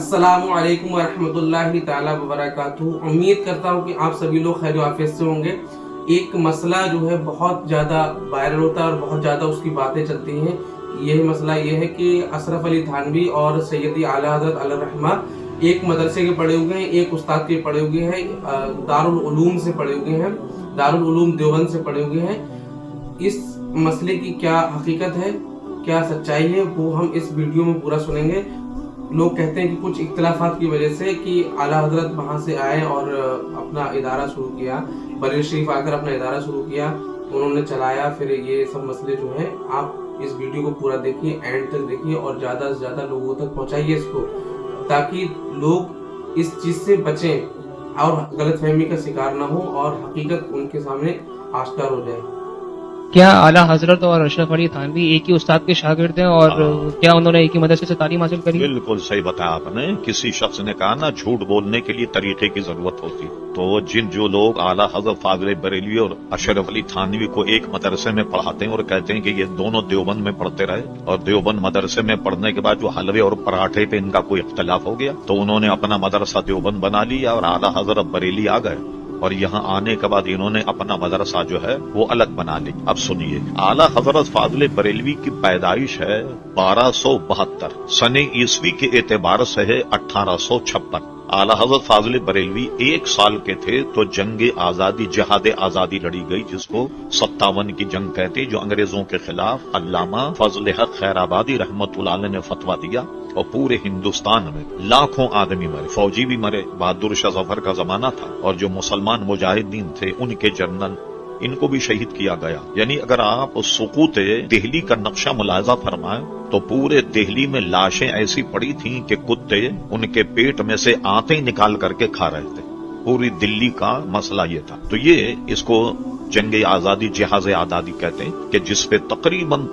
अस्सलामु अलैकुम वरहमतुल्लाहि ताला वबरकातुहू। उम्मीद करता हूँ कि आप सभी लोग खैर आफियत से होंगे। एक मसला जो है बहुत ज़्यादा वायरल होता है और बहुत ज़्यादा उसकी बातें चलती हैं। यही मसला ये है कि अशरफ अली थानवी और सैयदी आला हज़रत अलर्रहमा एक मदरसे के पढ़े हुए हैं, एक उस्ताद के पढ़े हुए हैं, दारुल उलूम से पढ़े हुए हैं, दारुल उलूम देवबंद से पढ़े हुए हैं। इस मसले की क्या हकीकत है, क्या सच्चाई है, वो हम इस वीडियो में पूरा सुनेंगे। लोग कहते हैं कि कुछ इख्तिलाफात की वजह से कि आला हजरत वहाँ से आए और अपना इदारा शुरू किया, बरेली शरीफ आकर अपना इदारा शुरू किया, उन्होंने चलाया, फिर ये सब मसले जो हैं आप इस वीडियो को पूरा देखिए, एंड तक देखिए और ज़्यादा से ज़्यादा लोगों तक पहुँचाइए इसको, ताकि लोग इस चीज़ से बचें और गलतफहमी का शिकार ना हो और हकीकत उनके सामने आश्कार हो जाए। क्या आला हजरत और अशरफ अली थानवी एक ही उस्ताद के शागिर्द हैं और क्या उन्होंने एक ही मदरसे से तालीम हासिल करी? बिल्कुल सही बताया आपने। किसी शख्स ने कहा ना, झूठ बोलने के लिए तरीके की जरूरत होती। तो जो लोग आला हजरत फाजिल बरेलवी और अशरफ अली थानवी को एक मदरसे में पढ़ाते हैं और कहते हैं कि ये दोनों देवबंद में पढ़ते रहे और देवबंद मदरसे में पढ़ने के बाद जो हलवे और पराठे पे इनका कोई इख्तलाफ हो गया तो उन्होंने अपना मदरसा देवबंद बना लिया और आला हजरत बरेली आ गए और यहाँ आने के बाद इन्होंने अपना मदरसा जो है वो अलग बना ली। अब सुनिए, आला हजरत फाजिल बरेलवी की पैदाइश है 1272 सने ईस्वी के एतबार से है 1856। आला हजरत फाजिल बरेलवी 1 साल के थे तो जंग आजादी जिहाद आजादी लड़ी गई, जिसको 57 की जंग कहते, जो अंग्रेजों के खिलाफ अल्लामा फजल हक खैराबादी रहमतुल्लाह अलैह ने फतवा दिया और पूरे हिंदुस्तान में लाखों आदमी मरे, फौजी भी मरे। बहादुर शाह जफर का जमाना था और जो मुसलमान मुजाहिदीन थे उनके जनरल, इनको भी शहीद किया गया। यानी अगर आप सुकूते दिल्ली का नक्शा मुलाजा फरमाएं तो पूरे दिल्ली में लाशें ऐसी पड़ी थीं कि कुत्ते उनके पेट में से आंतें निकाल करके खा रहे थे। पूरी दिल्ली का मसला ये था। तो ये इसको जंग आजादी जिहाज आजादी कहते हैं कि जिसपे तकरीबन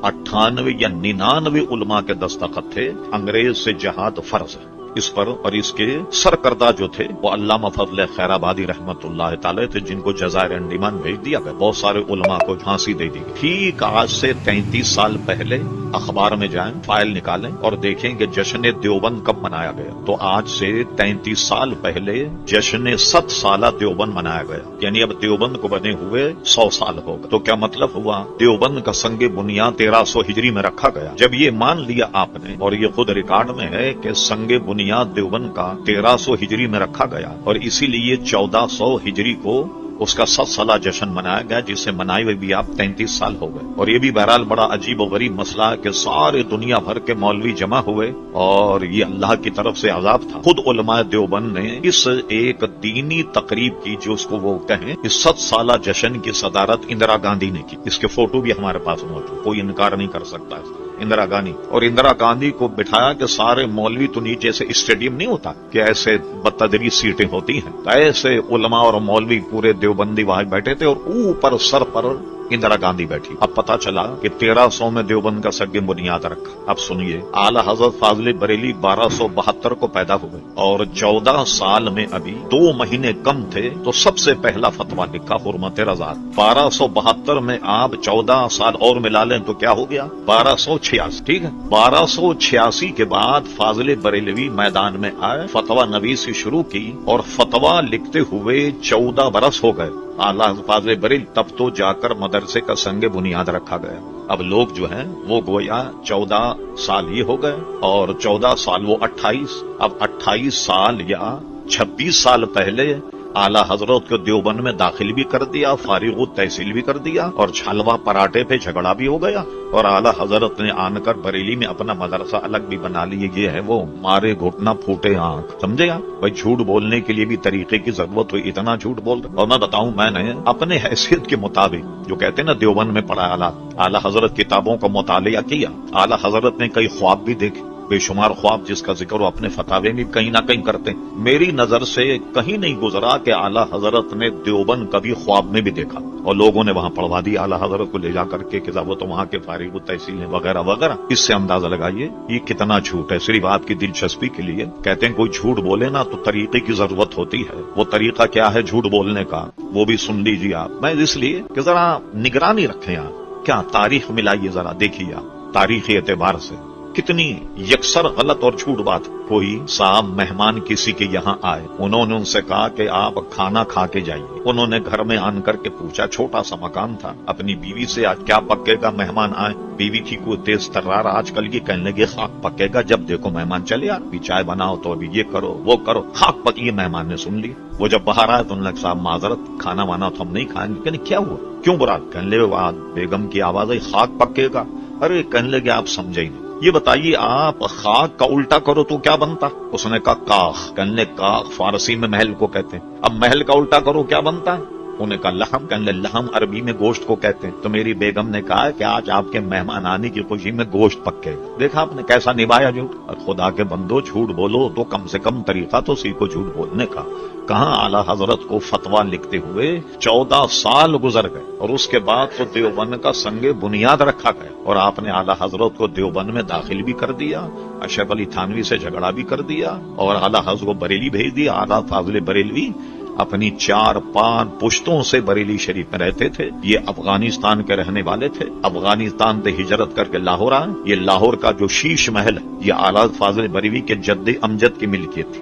98 या 99 उलमा के दस्तखत थे। अंग्रेज से जिहाद फर्ज है इस पर, और इसके सरकर्दा जो थे वो अल्लामा फजल खैराबादी रहमतुल्लाह ताला थे, जिनको जज़ायर अंडमान भेज दिया गया। बहुत सारे उलमा को फांसी दे दी। ठीक आज से 33 साल पहले अखबार में जाएं, फाइल निकालें और देखें कि जश्न देवबंद कब मनाया गया। तो आज से 33 साल पहले जश्न 7 साला देवबंद मनाया गया। यानी अब देवबंद को बने हुए 100 साल हो गए। तो क्या मतलब हुआ, देवबंद का संगे बुनियाद 1300 हिजरी में रखा गया। जब ये मान लिया आपने, और ये खुद रिकॉर्ड में है कि संगे बुनियाद देवबंद का 1300 हिजरी में रखा गया और इसीलिए 1400 हिजरी को उसका 7 साला जश्न मनाया गया, जिसे मनाए हुए भी आप 33 साल हो गए। और ये भी बहरहाल बड़ा अजीब और गरीब मसला है कि सारे दुनिया भर के मौलवी जमा हुए और ये अल्लाह की तरफ से अजाब था। खुद उलमाए देवबंद ने इस एक दीनी तकरीब की, जो उसको वो कहें, इस 7 साला जश्न की सदारत इंदिरा गांधी ने की। इसके फोटो भी हमारे पास मौजूद, कोई इनकार नहीं कर सकता। इंदिरा गांधी, और इंदिरा गांधी को बिठाया कि सारे मौलवी, तो नीचे से स्टेडियम नहीं होता कि ऐसे बतदरी सीटें होती हैं, तो ऐसे उलमा और मौलवी पूरे देवबंदी वहां बैठे थे और ऊपर सर पर इंदिरा गांधी बैठी। अब पता चला कि 1300 में देवबंद का सगे बुनियाद रखा। अब सुनिए, आला हजरत फाजिल बरेली 1272 को पैदा हुए और 14 साल में अभी 2 महीने कम थे तो सबसे पहला फतवा लिखा हुर्मत रज़ा। 1272 में आप 14 साल और मिला लें तो क्या हो गया, 1286। ठीक है, 1286 के बाद फाजिल बरेलवी मैदान में आए, फतवा नवीसी शुरू की और फतवा लिखते हुए 14 बरस हो गए। आला फाजिल बरेली तब तो जाकर मदरसे का संगे बुनियाद रखा गया। अब लोग जो हैं वो गोया 14 साल ये हो गए और 14 साल वो 28, अब 28 साल या 26 साल पहले आला हजरत को देवबंद में दाखिल भी कर दिया, फारिग तहसील भी कर दिया और हलवा पराठे पे झगड़ा भी हो गया और आला हजरत ने आनकर बरेली में अपना मदरसा अलग भी बना लिए। ये है वो मारे घुटना फूटे आंख, समझे आप? भाई झूठ बोलने के लिए भी तरीके की जरूरत हुई, इतना झूठ बोल रहे। और मैं बताऊं, मैंने अपने हैसियत के मुताबिक, जो कहते हैं ना देवबंद में पढ़ा आला हजरत किताबों का मुतालिया किया, आला हजरत ने कई ख्वाब भी देखे, बेशुमार ख्वाब जिसका जिक्र वो अपने फतावे में कहीं ना कहीं करते हैं। मेरी नजर से कहीं नहीं गुजरा कि आला हजरत ने देवबंद कभी ख्वाब में भी देखा और लोगों ने वहां पढ़वा दी आला हजरत को ले जाकर के कि वो तो वहां के फारिग तहसील वगैरह वगैरह। इससे अंदाजा लगाइए ये कितना झूठ है। सिर्फ आपकी दिलचस्पी के लिए कहते हैं कोई झूठ बोले ना तो तरीके की जरूरत होती है। वो तरीका क्या है झूठ बोलने का, वो भी सुन लीजिए आप। मैं इसलिए कि जरा निगरानी रखें आप, क्या तारीख मिलाइए, जरा देखिए आप तारीखी एतबार से कितनी यकसर गलत और झूठ बात। कोई साहब मेहमान किसी के यहाँ आए, उन्होंने उनसे कहा कि आप खाना खा के जाइए। उन्होंने घर में आन करके पूछा, छोटा सा मकान था, अपनी बीवी से आज क्या पकेगा, मेहमान आए। बीवी की कोई तेज तर्रार आजकल की, कहने लगे खाक पकेगा, जब देखो मेहमान चले यार, अभी चाय बनाओ तो अभी ये करो वो करो, खाक पकी। मेहमान ने सुन ली। वो जब बाहर आए तो उन्होंने कहा, साहब माजरत, खाना वाना तो हम नहीं खाएंगे। कहने क्या हुआ, क्यों बुरा? कहने लगे बेगम की आवाज आई, खाक पकेगा। अरे कहने लगे आप समझे ही नहीं, ये बताइए आप खाक का उल्टा करो तो क्या बनता? उसने कहा काख। कहने काख फारसी में महल को कहते हैं, अब महल का उल्टा करो क्या बनता है? उन्होंने कहा लहम। कहने लहम अरबी में गोश्त को कहते हैं। तो मेरी बेगम ने कहा कि आज आपके मेहमान आने की खुशी में गोश्त पकेगा। देखा आपने कैसा निभाया झूठ। और खुदा के बंदो, झूठ बोलो तो कम से कम तरीका तो सीखो झूठ बोलने का। कहाँ आला हजरत को फतवा लिखते हुए 14 साल गुजर गए और उसके बाद तो देवबंद का संगे बुनियाद रखा गया और आपने आला हजरत को देवबंद में दाखिल भी कर दिया, अशरफ अली थानवी से झगड़ा भी कर दिया और आला हजरत को बरेली भेज दिया। आला फाजिल बरेलवी अपनी 4-5 पुश्तों से बरेली शरीफ में रहते थे। ये अफगानिस्तान के रहने वाले थे, अफगानिस्तान से हिजरत करके लाहौर आए। ये लाहौर का जो शीश महल है ये आला फाजिल बरेलवी के जद्दे अमजद की मिल्कियत थी।